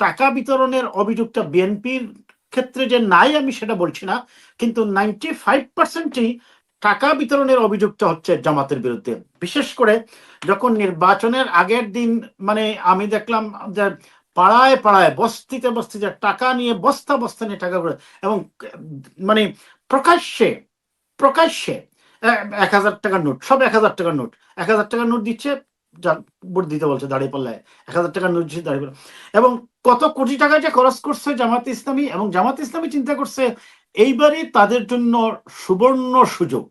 টাকা বিতরণের অভিযোগটা বিএনপির ক্ষেত্রে যে নাই আমি সেটা বলছি না, কিন্তু 95%ই টাকা বিতরণের অভিযোগটা হচ্ছে জামাতের বিরুদ্ধে। বিশেষ করে যখন নির্বাচনের আগের দিন মানে আমি দেখলাম যে পাড়ায় পাড়ায় বস্তিতে বস্তিতে টাকা নিয়ে বস্তা বস্তা নিয়ে টাকা করে, এবং মানে প্রকাশ্যে প্রকাশ্যে 1,000 টাকার নোট, সব 1,000 টাকার নোট, 1,000 টাকার নোট দিচ্ছে, ভোট দিতে বলছে দাঁড়িয়ে পাল্লায়, 1,000 টাকার নোট দিচ্ছে দাঁড়িয়ে পাল্লা। এবং কত কোটি টাকা যে খরচ করছে জামাত ইসলামী, এবং জামাত ইসলামী চিন্তা করছে এইবারই তাদের জন্য সুবর্ণ সুযোগ।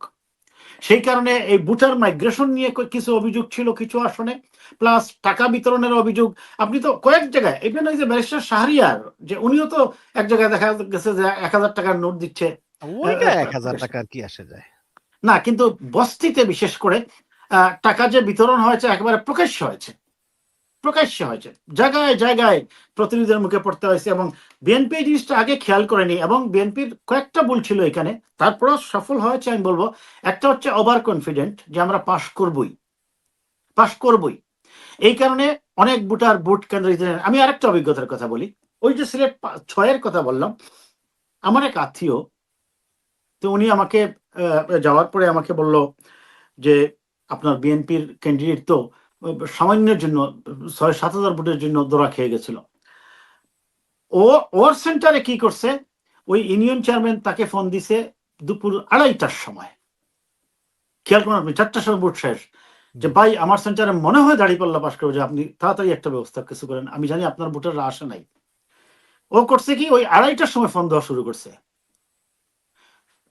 সেই কারণে এই ভোটার মাইগ্রেশন নিয়ে কিছু অভিযোগ ছিল কিছু আসনে, প্লাস টাকা বিতরণের অভিযোগ। আপনি তো কয়েক জায়গায়, ইভেন ওই যে ব্যারিস্টার শাহরিয়ার, যে উনিও তো এক জায়গায় দেখা গেছে যে 1,000 টাকার নোট দিচ্ছে। ওইটা 1,000 টাকার কি আসে যায় না, কিন্তু বস্তিতে বিশেষ করে টাকা যে বিতরণ হয়েছে একেবারে প্রকাশ্য হয়েছে, প্রকাশ্য হয়েছে, জায়গায় জায়গায় প্রতিনিধিদের মুখে পড়তে হয়েছে। এবং বিএনপি এই জিনিসটা আগে খেয়াল করেনি, এবং বিএনপির কয়েকটা ভুল ছিল এখানে, তারপরও সফল হয়েছে আমি বলবো। একটা হচ্ছে ওভার কনফিডেন্ট, যে আমরা পাশ করবই পাশ করবই, এই কারণে অনেক ভোটার ভোট কেন্দ্র দিতে। আমি আরেকটা অভিজ্ঞতার কথা বলি, ওই যে সিলেট 6-এর কথা বললাম, আমার এক আত্মীয়, তো উনি আমাকে যাওয়ার পরে আমাকে বলল যে আপনার বিএনপির ক্যান্ডিডেট তো সামান্যের জন্য 6-7 হাজার ভোটের জন্য দৌড়া খেয়ে গেছিল। ওর সেন্টারে কি করছে, ওই ইউনিয়ন চেয়ারম্যান তাকে ফোন দিছে দুপুর 2:30টার সময়, খেয়াল করুন আপনি, 4টার সময় ভোট শেষ, যে ভাই আমার সেন্টারে মনে হয় দাঁড়িপাল্লা পাশ করবে, যে আপনি তাড়াতাড়ি একটা ব্যবস্থা কিছু করেন, আমি জানি আপনার ভোটাররা আসে নাই। ও করছে কি, ওই 2:30টার সময় ফোন দেওয়া শুরু করছে,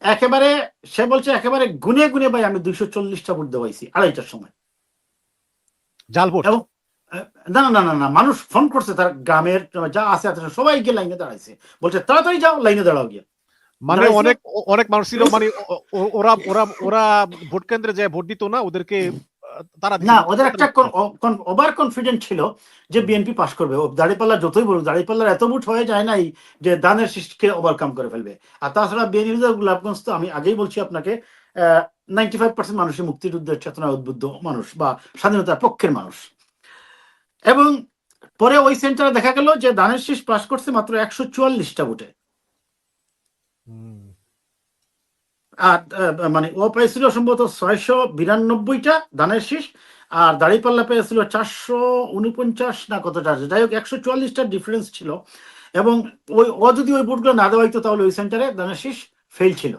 একেবারে সে বলছে একেবারে গুনে গুনে ভাই আমি 240টা ভোট দেওয়াইছি 2:30টার সময়। জাল ভোট? এবং না না না না, মানুষ ফোন করছে, তার গ্রামের যা আছে সবাই গিয়ে লাইনে দাঁড়াইছে, বলছে তাড়াতাড়ি যাও লাইনে দাঁড়াও গিয়ে। মানে অনেক অনেক মানুষ ছিল, মানে ওরা ওরা ওরা ভোট কেন্দ্রে যায় ভোট দিত না, ওদেরকে তারা না, ওদের একটা ওভার কনফিডেন্ট ছিল যে বিএনপি পাস করবে। ও দাঁড়িপাল্লা যতই বলুক, দাঁড়িপাল্লার এত ভোট হয়ে যায় নাই যে দানের শীষকে ওভারকাম করে ফেলবে। আর তাছাড়া বিএনপি গোলাপগঞ্জ তো আমি আগেই বলছি আপনাকে 95% মানুষই মুক্তিযুদ্ধের চেতনায় উদ্বুদ্ধ মানুষ বা স্বাধীনতার পক্ষের মানুষ। এবং পরে ওই সেন্টারে দেখা গেল যে দানের শীষ পাস করছে মাত্র 144টা ভোটে। আর মানে ও পেয়েছিল সম্ভবত 692টা দানের শীষ, আর দাঁড়িপাল্লা পেয়েছিল 449 না কতটা, যাই হোক 144টা ডিফারেন্স ছিল। এবং ও যদি ওই ভোটগুলো না দেওয়া হইতো তাহলে ওই সেন্টারে দানের শীষ ফেল ছিল।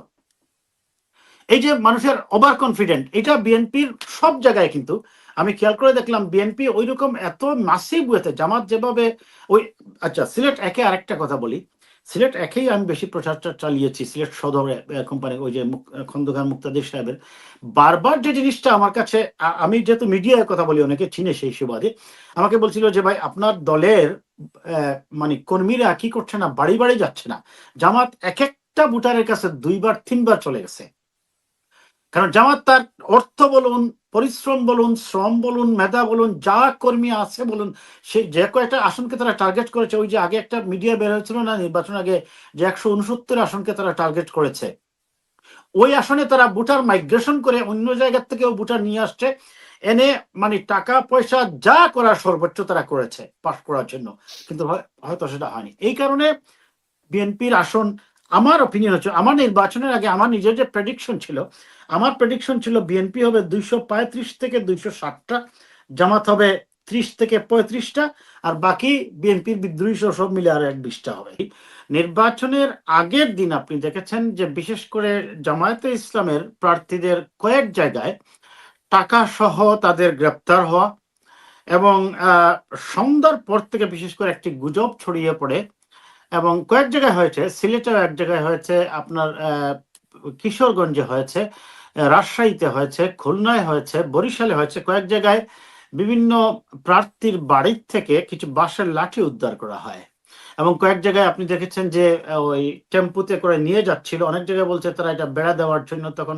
এই যে মানুষের ওভার কনফিডেন্ট, এটা বিএনপির সব জায়গায়, কিন্তু আমি খেয়াল করে দেখলাম বিএনপি ওই রকম এত মাসিভ ওয়েতে জামাত যেভাবে ওই, আচ্ছা সিলেট 1-এ আরেকটা কথা বলি, সিলেট 1-এই আমি বেশি প্রচারটা চালিয়েছি, সিলেট সদরে কোম্পানি ওই যে খন্দকার মুক্তাদির সাহেবের বারবার যে জিনিসটা আমার কাছে, আমি যেহেতু মিডিয়ায় কথা বলি অনেকে চিনে সেই সুবাদে, আমাকে বলছিল যে ভাই আপনার দলের মানে কর্মীরা কি করছে না, বাড়ি বাড়ি যাচ্ছে না, জামাত এক একটা ভোটারের কাছে 2বার 3বার চলে গেছে। কারণ জামাত তার অর্থ বলুন, পরিশ্রম বলুন, শ্রম বলুন, মেধা বলুন, যা কর্মী আছে বলুন, সে যে কয়েকটা আসনকে তারা টার্গেট করেছে, ওই যে আগে একটা মিডিয়া বের হয়েছিল না নির্বাচন আগে, যে 169 আসনকে তারা টার্গেট করেছে, ওই আসনে তারা ভোটার মাইগ্রেশন করে অন্য জায়গার থেকেও ভোটার নিয়ে আসছে, এনে মানে টাকা পয়সা যা করার সর্বোচ্চ তারা করেছে পাস করার জন্য, কিন্তু হয়তো সেটা হয়নি। এই কারণে বিএনপির আসন, আমার অপিনিয়ন হচ্ছে, আমার নির্বাচনের আগে আমার নিজের যে প্রেডিকশন ছিল, আমার প্রেডিকশন ছিল বিএনপি হবে 235 থেকে 260টা, জামাত হবে 30 থেকে 35টা, আর বাকি বিএনপির বিদ্রোহী সব মিলে আর 20টা হবে। নির্বাচনের আগের দিন আপনি দেখেছেন যে বিশেষ করে জামায়াতে ইসলামের প্রার্থীদের কয়েক জায়গায় টাকা সহ তাদের গ্রেপ্তার হওয়া, এবং সন্ধ্যার পর থেকে বিশেষ করে একটি গুজব ছড়িয়ে পড়ে, এবং কয়েক জায়গায় হয়েছে, সিলেটের এক জায়গায় হয়েছে, আপনার কিশোরগঞ্জে হয়েছে, রাজশাহীতে হয়েছে, খুলনায় হয়েছে, বরিশালে হয়েছে, কয়েক জায়গায় বিভিন্ন প্রার্থীর বাড়ির থেকে কিছু বাঁশের লাঠি উদ্ধার করা হয়। এবং কয়েক জায়গায় আপনি দেখেছেন যে ওই টেম্পুতে করে নিয়ে যাচ্ছিল, অনেক জায়গায় বলছে তারা এটা বেড়া দেওয়ার জন্য, তখন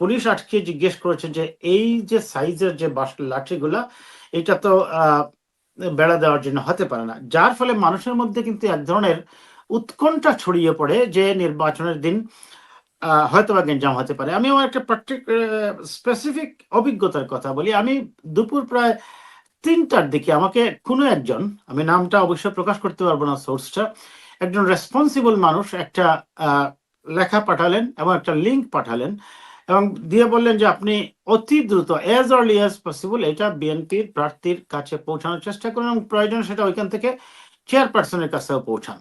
পুলিশ আটকে জিজ্ঞেস করেছে যে এই যে সাইজের যে বাঁশের লাঠিগুলা, এটা তো বেড়া দেওয়ার জন্য হতে পারে না, যার ফলে মানুষের মধ্যে কিন্তু এক ধরনের উৎকণ্ঠা ছড়িয়ে পড়ে যে নির্বাচনের দিন হয়তো বা গেঞ্জাম হতে পারে। আমি আমার একটা স্পেসিফিক অভিজ্ঞতার কথা বলি। আমি দুপুর প্রায় 3টার দিকে আমাকে কোনো একজন, আমি নামটা অবশ্যই প্রকাশ করতে পারবো না সোর্সটা, একজন রেসপন্সিবল মানুষ একটা লেখা পাঠালেন এবং একটা লিঙ্ক পাঠালেন এবং দিয়ে বললেন যে আপনি অতি দ্রুত অ্যাজ আর্লি অ্যাজ পসিবল এটা বিএনপির প্রার্থীর কাছে পৌঁছানোর চেষ্টা করুন এবং প্রয়োজন সেটা ওইখান থেকে চেয়ারপারসনের কাছেও পৌঁছান,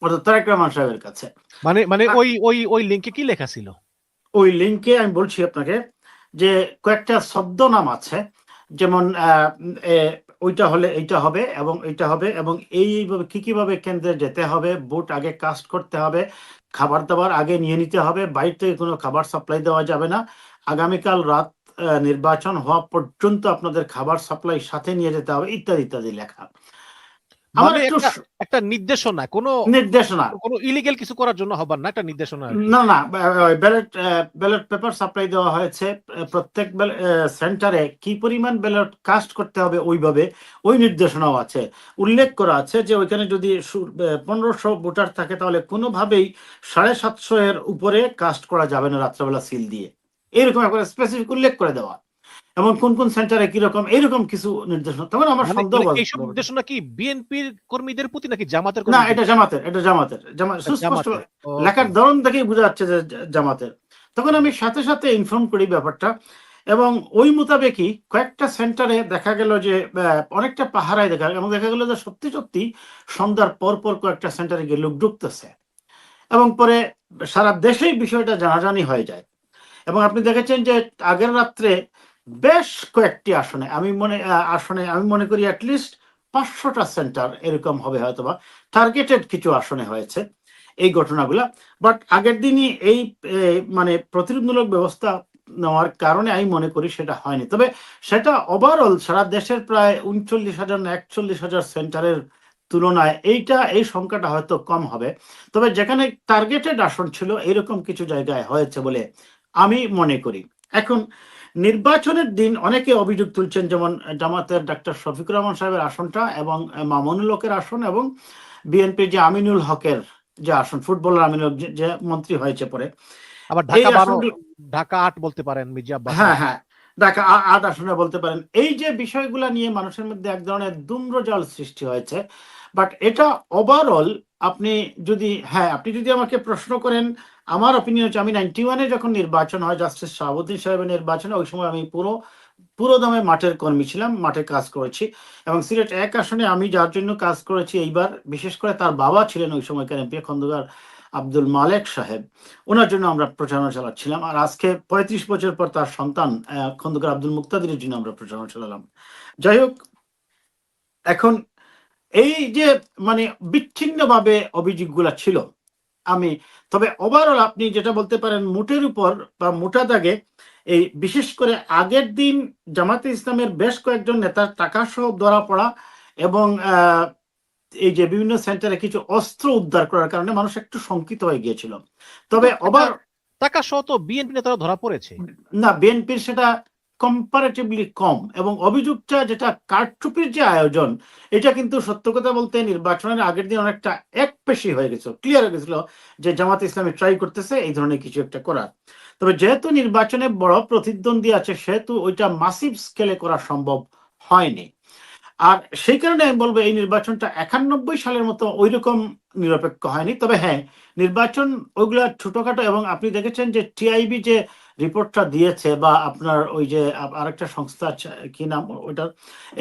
অর্থাৎ তারেক রহমান সাহেবের কাছে। মানে মানে ওই ওই ওই লিংকে কি লেখা ছিল? ওই লিঙ্কে আমি বলছি আপনাকে যে কয়েকটা ছদ্মনাম আছে, যেমন ওইটা হলে এইটা হবে এবং এইটা হবে এবং এইভাবে কি ভাবে কেন্দ্রে যেতে হবে, ভোট আগে কাস্ট করতে হবে, খাবার দাবার আগে নিয়ে নিতে হবে, বাইরে থেকে কোনো খাবার সাপ্লাই দেওয়া যাবে না, আগামীকাল রাত নির্বাচন হওয়া পর্যন্ত আপনাদের খাবার সাপ্লাই সাথে নিয়ে যেতে হবে, ইত্যাদি ইত্যাদি লেখা। আমার মানে একটু একটা নির্দেশনা, কোনো নির্দেশনা, কোনো ইলিগেল কিছু করার জন্য হবার না, একটা নির্দেশনা আর কি। না না, ব্যালট পেপার সাপ্লাই দেওয়া হয়েছে, প্রত্যেক সেন্টারে কি পরিমাণ ব্যালট কাস্ট করতে হবে ওইভাবে ওই নির্দেশনাও আছে, উল্লেখ করা আছে যে ওইখানে যদি 1500 ভোটার থাকে তাহলে কোনোভাবেই 750 এর উপরে কাস্ট করা যাবে না রাত্রেবেলা সিল দিয়ে, এরকম একটা স্পেসিফিক উল্লেখ করে দেওয়া, এবং কোন কোন সেন্টারে কিরকম এইরকম কিছু নির্দেশনা। তখন আমার সন্দেহ এইসব নির্দেশনা কি বিএনপির কর্মীদের প্রতি নাকি জামাতের না, কর্মীদের? এটা জামাতের সুস্পষ্ট জামাতের। লেখার ধরন দেখেই বোঝা যাচ্ছে যে জামাতের। তখন আমি সাথে সাথে ইনফর্ম করি ব্যাপারটা এবং ওই মোতাবেকই কয়েকটা সেন্টারে দেখা গেল যে অনেকটা পাহারায় দেখা এবং দেখা গেল যে সত্যি সত্যি সন্ধ্যার পর পর কয়েকটা সেন্টারে গিয়ে লোক ঢুকতেছে এবং পরে সারা দেশেই বিষয়টা জানাজানি হয়ে যায়। এবং আপনি দেখেছেন যে আগের রাত্রে বেশ কয়েকটি আসনে আমি মনে করি অ্যাটলিস্ট 500টা সেন্টার এরকম হবে হয়তোবা, টার্গেটেড কিছু আসনে হয়েছে এই ঘটনাগুলা। বাট আগের দিনই এই মানে প্রতিরোধমূলক ব্যবস্থা নেওয়ার কারণে আমি মনে করি সেটা হয়নি। তবে সেটা ওভারঅল সারা দেশের প্রায় 39,000 না 41,000 সেন্টারের তুলনায় এই সংখ্যাটা হয়তো কম হবে। তবে যেখানে টার্গেটেড আসন ছিল এরকম কিছু জায়গায় হয়েছে বলে আমি মনে করি। এখন নির্বাচনের দিন অনেকে অভিযোগ তুলছেন, যেমন জামাতের ডাক্তার শফিকুর রহমান সাহেবের আসনটা এবং মামুনুল হকের আসন এবং বিএনপির যে আমিনুল হকের যে আসন, ফুটবলার আমিনুল যে মন্ত্রী হয়েছে পরে, আবার এই ঢাকা 12, আসনগুলো, ঢাকা 8 বলতে পারেন মির্জা আব্বাস। হ্যাঁ ঢাকা 8 আসনে বলতে পারেন। এই যে বিষয়গুলা নিয়ে মানুষের মধ্যে এক ধরনের দুম্রজাল সৃষ্টি হয়েছে। বাট এটা ওভারঅল আপনি যদি আমাকে প্রশ্ন করেন, আমার অপিনিয়ন হচ্ছে আমি 91-এ যখন নির্বাচন হয় জাস্টিস শাহাবুদ্দিন সাহেবের নির্বাচনে, ওই সময় আমি পুরো দমে মাঠের কর্মী ছিলাম, মাঠে কাজ করেছি এবং সিলেট 1 আসনে আমি যার জন্য কাজ করেছি এইবার, বিশেষ করে তার বাবা ছিলেন ওই সময়কার এমপি খন্দকার আব্দুল মালেক সাহেব, ওনার জন্য আমরা প্রচারণা চালাচ্ছিলাম। আর আজকে 35 বছর পর তার সন্তান খন্দকার আব্দুল মুক্তাদিরের জন্য আমরা প্রচারণা চালালাম। যাই হোক, এখন এই যে মানে বিচ্ছিন্নভাবে অভিযোগগুলা ছিল, তবে ওভারঅল আপনি যেটা বলতে পারেন মোটের উপর বা মোটা দাগে, এই বিশেষ করে আগের দিন জামাতে ইসলামের বেশ কয়েকজন নেতার টাকা সহ ধরা পড়া এবং এই যে বিভিন্ন সেন্টারে কিছু অস্ত্র উদ্ধার করার কারণে মানুষ একটু শঙ্কিত হয়ে গিয়েছিল। তবে টাকা সহ তো বিএনপি নেতারা ধরা পড়েছে। না, বিএনপির সেটা কম্পারেটিভলি কম এবং অভিযোগটা যেটা কারচুপির যে আয়োজন, এটা কিন্তু সত্য কথা বলতে নির্বাচনের আগের দিন অনেকটা একপেশি হয়ে গেছিল, ক্লিয়ার হয়ে গেছিল যে জামাত ইসলামী ট্রাই করতেছে এই ধরনের কিছু একটা করার। তবে যেহেতু নির্বাচনে বড় প্রতিদ্বন্দ্বী আছে সেহেতু ওইটা মাসিভ স্কেলে করা সম্ভব হয়নি। আর সেই কারণে আমি বলবো এই নির্বাচনটা 91 সালের মতো ওই রকম নিরপেক্ষ হয়নি। তবে হ্যাঁ, নির্বাচন ওইগুলা ছোটখাটো, এবং আপনি দেখেছেন যে টিআইবি যে রিপোর্টটা দিয়েছে বা আপনার ওই যে আরেকটা সংস্থা কি নাম ওইটার,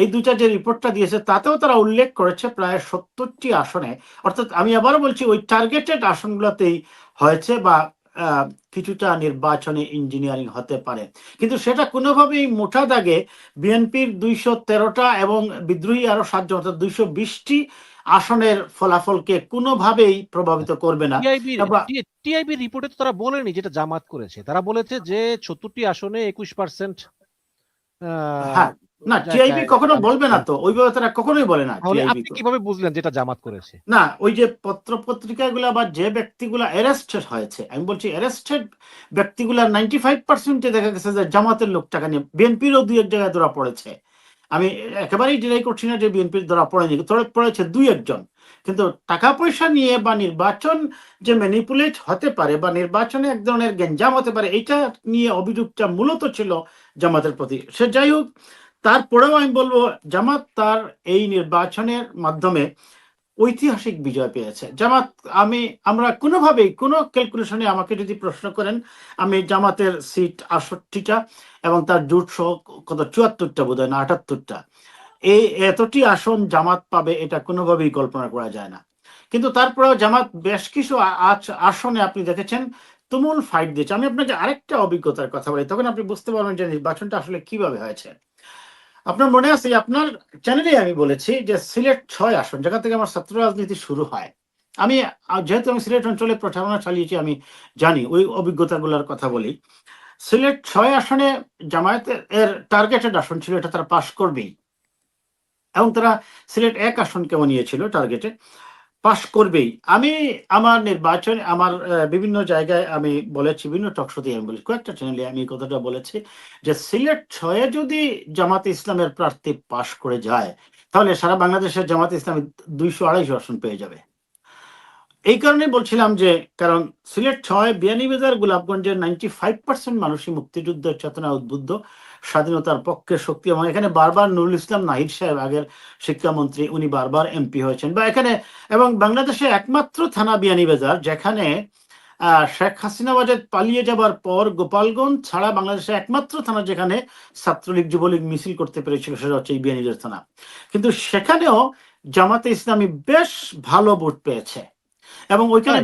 এই দুইটা যে রিপোর্টটা দিয়েছে তাতেও তারা উল্লেখ করেছে প্রায় 70টি আসনে, অর্থাৎ আমি আবারও বলছি ওই টার্গেটেড আসনগুলোতেই হয়েছে বা কিছুটা নির্বাচনী ইঞ্জিনিয়ারিং হতে পারে, কিন্তু সেটা কোনোভাবেই মোটা দাগে বিএনপির 213টা এবং বিদ্রোহী আরো 7 জন, অর্থাৎ 220টি আসনের ফলাফলকে কোনোভাবেই প্রভাবিত করবে না। টিআইবি রিপোর্টে তো তারা বলেনি যেটা জামাত করেছে, তারা বলেছে যে 70টি আসনে 21%। হ্যাঁ, না, টিআইবি কখনো বলবে না তো, ওইভাবে তারা কখনোই বলে না। আপনি কিভাবে বুঝলেন যেটা জামাত করেছে? না, ওই যে পত্র পত্রিকাগুলা বা যে ব্যক্তিগুলা অ্যারেস্টেড হয়েছে, আমি বলছি অ্যারেস্টেড ব্যক্তিগুলা 95% দেখা গেছে যে জামাতের লোক টাকা নিয়ে, বিএনপিরও 2-1 জায়গায় ধরা পড়েছে। আমি একেবারেই ডিনাই করছি না যে বিএনপির ধরা পড়েনি, পড়েছে 2-1 জন, কিন্তু টাকা পয়সা নিয়ে বা নির্বাচন যে ম্যানিপুলেট হতে পারে বা নির্বাচনে এক ধরনের গ্যাঞ্জাম হতে পারে, এটা নিয়ে অভিযোগটা মূলত ছিল জামাতের প্রতি। সে যাই হোক, তারপরেও আমি বলবো জামাত তার এই নির্বাচনের মাধ্যমে ঐতিহাসিক বিজয় পেয়েছে। জামাত আমরা কোনোভাবেই কোনো ক্যালকুলেশনে আমাকে যদি প্রশ্ন করেন, আমি জামাতের সিট 68টা এবং তার জোট সহ কত 74টা বোধ হয় না 78টা, এই এতটি আসন জামাত পাবে এটা কোনোভাবেই কল্পনা করা যায় না। কিন্তু তারপরেও জামাত বেশ কিছু আসনে আপনি দেখেছেন তুমুল ফাইট দিয়েছে। আমি আপনাকে আরেকটা অভিজ্ঞতার কথা বলি, তখন আপনি বুঝতে পারবেন যে নির্বাচনটা আসলে কিভাবে হয়েছে। আপনার মনে আছে আপনার চ্যানেলে আমি বলেছি যে সিলেট 6 আসন, যেখান থেকে আমার ছাত্র রাজনীতি শুরু হয়, আমি যেহেতু আমি সিলেট অঞ্চলে প্রচারণা চালিয়েছি আমি জানি, ওই অভিজ্ঞতাগুলোর কথা বলি। সিলেট 6 আসনে জামায়াতের এর টার্গেটেড আসন ছিল, এটা তারা পাশ করবেই, এবং তারা সিলেট 1 আসনকেও নিয়েছিল টার্গেটে, পাশ করবেই। আমি আমার নির্বাচন আমার বিভিন্ন জায়গায় আমি বলেছি, বিভিন্ন টকশোতে আমি বলেছি, কয়েকটা চ্যানেলে আমি এই কথাটা বলেছি যে সিলেট 6 যদি জামাতে ইসলামের প্রার্থী পাশ করে যায় তাহলে সারা বাংলাদেশের জামাতে ইসলামী 200-250 আসন পেয়ে যাবে। এই কারণে বলছিলাম যে কারণ সিলেট 6 বিয়ানীবাজার গোলাপগঞ্জের 95% মানুষই মুক্তিযুদ্ধের চেতনা উদ্বুদ্ধ, স্বাধীনতার পক্ষে শক্তি, এবং এখানে বারবার নুরুল ইসলাম নাহিদ সাহেব আগের শিক্ষামন্ত্রী, উনি বারবার এমপি হয়েছেন, বা এখানে এবং বাংলাদেশে একমাত্র থানা বিয়ানীবাজার যেখানে শেখ হাসিনা ওয়াজেদ পালিয়ে যাবার পর গোপালগঞ্জ ছাড়া বাংলাদেশে একমাত্র থানা যেখানে ছাত্রলীগ যুবলীগ মিছিল করতে পেরেছিল সেটা হচ্ছে এই বিয়ানীবাজার থানা। কিন্তু সেখানেও জামাতে ইসলামী বেশ ভালো ভোট পেয়েছে, এবং ওইখানে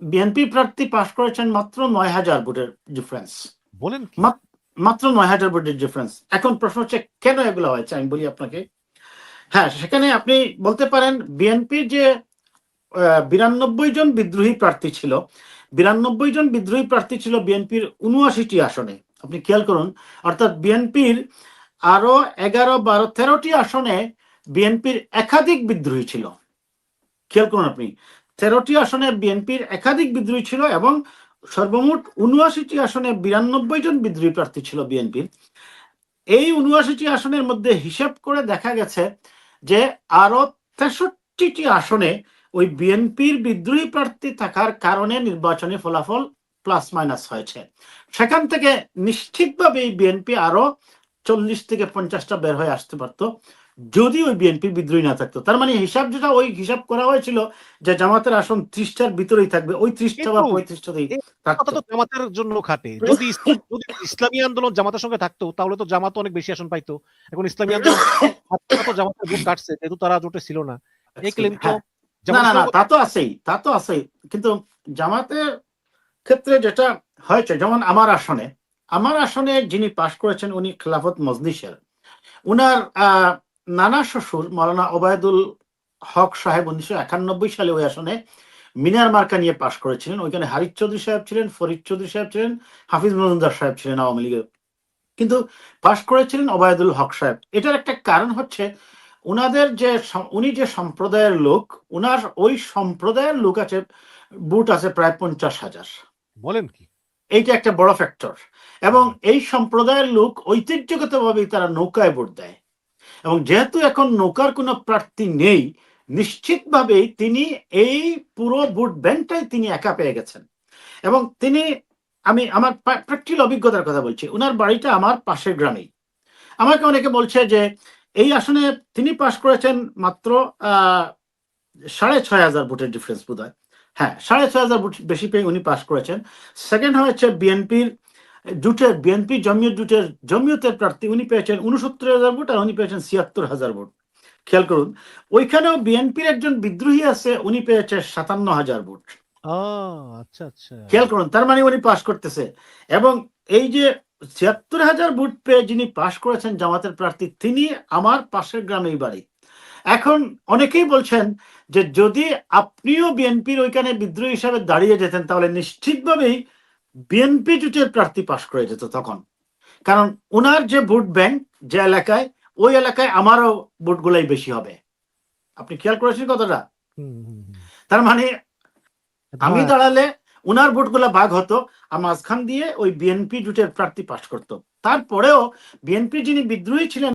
বিএনপি প্রার্থী পাশ করেছেন মাত্র 9,000 ভোটের ডিফারেন্স। বলেন কি? মাত্র 9,000 ভোটের ডিফারেন্স। এখন প্রশ্ন হচ্ছে কেন এগুলো হয়েছে, আমি বলি আপনাকে। হ্যাঁ, সেখানে আপনি বলতে পারেন বিএনপির যে 92 জন বিদ্রোহী প্রার্থী ছিল, 92 জন বিদ্রোহী প্রার্থী ছিল বিএনপির 79টি আসনে। আপনি খেয়াল করুন, অর্থাৎ বিএনপির আরো 11, 12, 13টি আসনে বিএনপির একাধিক বিদ্রোহী ছিল। খেয়াল করুন আপনি, 13টি আসনে বিএনপির একাধিক বিদ্রোহী ছিল, এবং সর্বমোট 79টি আসনে 92 জন বিদ্রোহী প্রার্থী ছিল বিএনপির। এই 79টি আসনের মধ্যে হিসাব করে দেখা গেছে যে আরো 63টি আসনে ওই বিএনপির বিদ্রোহী প্রার্থী থাকার কারণে নির্বাচনী ফলাফল প্লাস মাইনাস হয়েছে। সেখান থেকে নিশ্চিতভাবে বিএনপি আরো 40 থেকে 50টা বের হয়ে আসতে পারতো যদি ওই বিএনপি বিদ্রোহী না থাকতো। তার মানে হিসাব যেটা ওই হিসাব করা হয়েছিল যে জামাতের আসন 30টার ভিতরেই থাকবে, ওই 30টা বা 35টাতেই থাকতো। তো জামাতের জন্য খাটে। যদি ইসলামী আন্দোলন জামাতের সঙ্গে থাকতো তাহলে তো জামাত অনেক বেশি আসন পাইতো। এখন ইসলামী আন্দোলন তো জামাতের ভোট কাটছে, যেহেতু তারা জোটে ছিল না। এই ক্লেম তো না, তা তো আছেই, কিন্তু জামাতের ক্ষেত্রে যেটা হয়েছে, যেমন আমার আসনে যিনি পাশ করেছেন উনি খেলাফত মজলিসের, উনার নানা শ্বশুর মাওলানা ওবায়দুল হক সাহেব 1991 সালে ওই আসনে মিনার মার্কা নিয়ে পাশ করেছিলেন। ওইখানে হারিস চৌধুরী সাহেব ছিলেন, ফরিদ চৌধুরী সাহেব ছিলেন, হাফিজ মজুমদার সাহেব ছিলেন আওয়ামী লীগের, কিন্তু পাশ করেছিলেন ওবায়দুল হক সাহেব। এটার একটা কারণ হচ্ছে উনি যে সম্প্রদায়ের লোক, উনার ওই সম্প্রদায়ের লোক আছে, বুট আছে প্রায় 50,000। বলেন কি? এইটা একটা বড় ফ্যাক্টর। এবং এই সম্প্রদায়ের লোক ঐতিহ্যগতভাবেই তারা নৌকায় ভোট দেয়, এবং যেহেতু এখন নৌকার কোনো প্রার্থী নেই, নিশ্চিতভাবেই তিনি এই পুরো ভোট ব্যাংকটাই তিনি একা পেয়ে গেছেন। এবং আমি আমার প্র্যাকটিক্যাল অভিজ্ঞতার কথা বলছি, উনার বাড়িটা আমার পাশের গ্রামেই। আমাকে অনেকে বলছে যে এই আসনে তিনি পাশ করেছেন মাত্র 6,500 ভোটের ডিফারেন্স বোধ হয়। হ্যাঁ, 6,500 ভোট বেশি পেয়ে উনি পাশ করেছেন। সেকেন্ড হয়েছে বিএনপি জমিয়তের প্রার্থী, উনি পেয়েছেন 69,000 ভোট, আর উনি পেয়েছেন 76,000 ভোট। খেয়াল করুন, ওইখানেও বিএনপির একজন বিদ্রোহী আছে, উনি পেয়েছে 57,000 ভোট। আচ্ছা আচ্ছা, খেয়াল করুন, তার মানে উনি পাশ করতেছে। এবং এই যে 76,000 ভোট পেয়ে যিনি পাশ করেছেন জামাতের প্রার্থী, তিনি আমার পাশের গ্রামেই বাড়ি। এখন অনেকেই বলছেন যে যদি আপনিও বিএনপির ওইখানে বিদ্রোহী হিসাবে দাঁড়িয়ে যেতেন তাহলে নিশ্চিতভাবেই বিএনপি জোটের প্রার্থী পাশ করে যেত তখন, কারণ ওনার যে ভোট ব্যাংক যে এলাকায়, ওই এলাকায় আমারও ভোটগুলাই বেশি হবে। আপনি খেয়াল করেছেন কথাটা? তার মানে আমি দাঁড়ালে উনার ভোটগুলা ভাগ হতো, আর মাঝখান দিয়ে ওই বিএনপি জোটের প্রার্থী পাশ করতো। তারপরেও বিএনপি যিনি বিদ্রোহী ছিলেন